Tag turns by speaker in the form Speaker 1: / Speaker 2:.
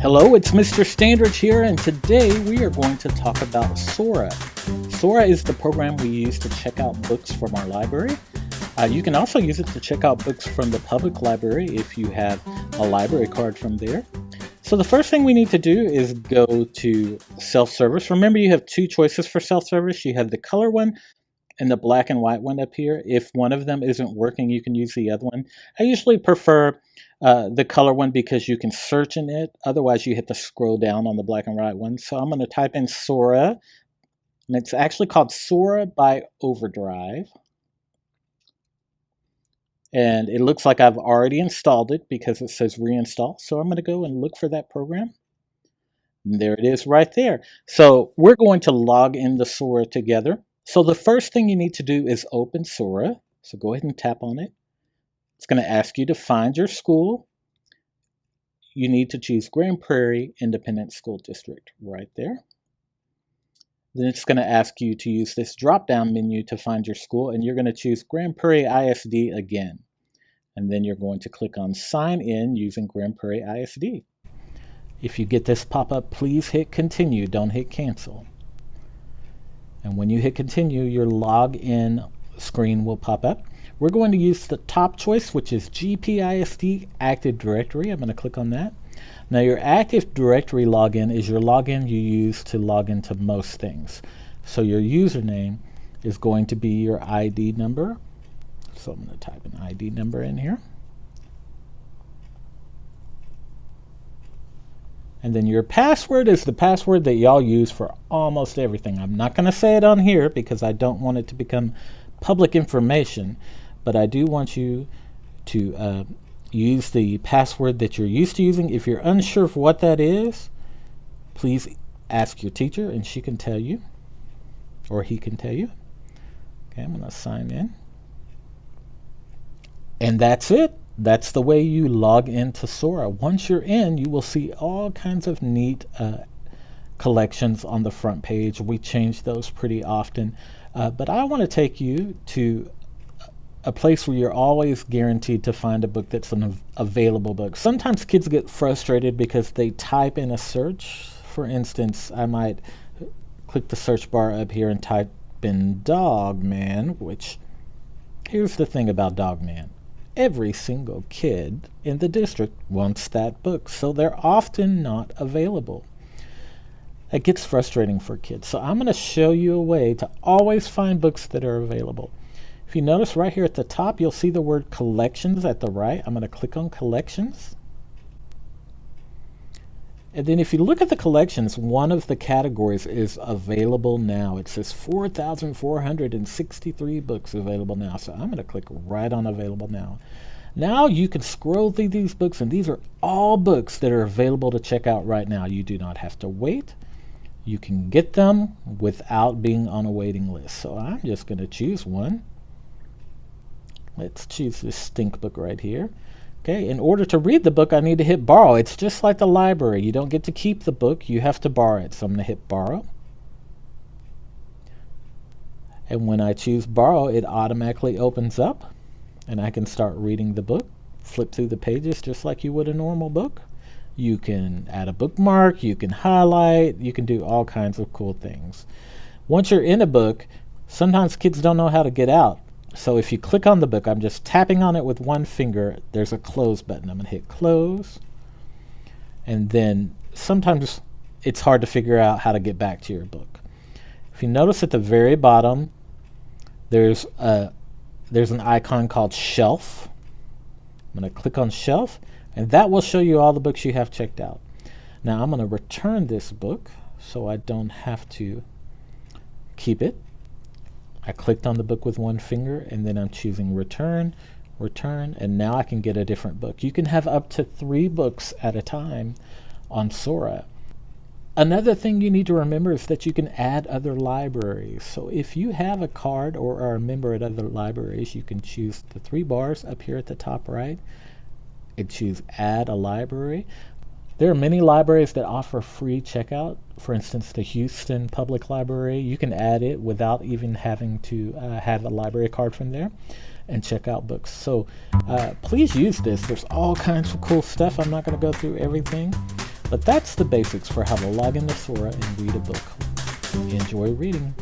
Speaker 1: Hello, it's Mr. Standridge here, and today we are going to talk about Sora. Sora is the program we use to check out books from our library. You can also use it to check out books from the public library if you have a library card from there. So the first thing we need to do is go to self-service. Remember, you have two choices for self-service. You have the color one and the black and white one up here. If one of them isn't working, you can use the other one. I usually prefer the color one because you can search in it. Otherwise, you have to scroll down on the black and white one. So I'm going to type in Sora, and it's actually called Sora by Overdrive. And it looks like I've already installed it because it says reinstall. So I'm going to go and look for that program. And there it is right there. So we're going to log in the Sora together. So the first thing you need to do is open Sora. So go ahead and tap on it. It's going to ask you to find your school. You need to choose Grand Prairie Independent School District right there. Then it's going to ask you to use this drop-down menu to find your school, and you're going to choose Grand Prairie ISD again. And then you're going to click on Sign In using Grand Prairie ISD. If you get this pop-up, please hit Continue. Don't hit Cancel. And when you hit Continue, your login screen will pop up. We're going to use the top choice, which is GPISD Active Directory. I'm going to click on that. Now, your Active Directory login is your login you use to log into most things. So your username is going to be your ID number. So I'm going to type an ID number in here. And then your password is the password that y'all use for almost everything. I'm not going to say it on here because I don't want it to become public information, but I do want you to use the password that you're used to using. If you're unsure of what that is, please ask your teacher and she can tell you, or he can tell you. Okay, I'm going to sign in. And that's it. That's the way you log into Sora. Once you're in, you will see all kinds of neat collections on the front page. We change those pretty often. But I want to take you to a place where you're always guaranteed to find a book that's an available book. Sometimes kids get frustrated because they type in a search. For instance, I might click the search bar up here and type in Dog Man, which, here's the thing about Dog Man. Every single kid in the district wants that book, so they're often not available. It gets frustrating for kids. So I'm going to show you a way to always find books that are available. If you notice right here at the top, you'll see the word collections at the right. I'm going to click on collections. And then if you look at the collections, one of the categories is available now. It says 4,463 books available now. So I'm going to click right on available now. Now you can scroll through these books, and these are all books that are available to check out right now. You do not have to wait. You can get them without being on a waiting list. So I'm just going to choose one. Let's choose this stink book right here. Okay, in order to read the book, I need to hit borrow. It's just like the library. You don't get to keep the book. You have to borrow it. So I'm going to hit borrow. And when I choose borrow, it automatically opens up, and I can start reading the book. Flip through the pages just like you would a normal book. You can add a bookmark. You can highlight. You can do all kinds of cool things. Once you're in a book, sometimes kids don't know how to get out. So if you click on the book, I'm just tapping on it with one finger. There's a close button. I'm going to hit close. And then sometimes it's hard to figure out how to get back to your book. If you notice at the very bottom, there's an icon called shelf. I'm going to click on shelf, and that will show you all the books you have checked out. Now I'm going to return this book so I don't have to keep it. I clicked on the book with one finger, and then I'm choosing return, and now I can get a different book. You can have up to 3 books at a time on Sora. Another thing you need to remember is that you can add other libraries. So if you have a card or are a member at other libraries, you can choose the 3 bars up here at the top right and choose Add a Library. There are many libraries that offer free checkout. For instance, the Houston Public Library, you can add it without even having to have a library card from there and check out books. So please use this. There's all kinds of cool stuff. I'm not going to go through everything. But that's the basics for how to log into Sora and read a book. Enjoy reading.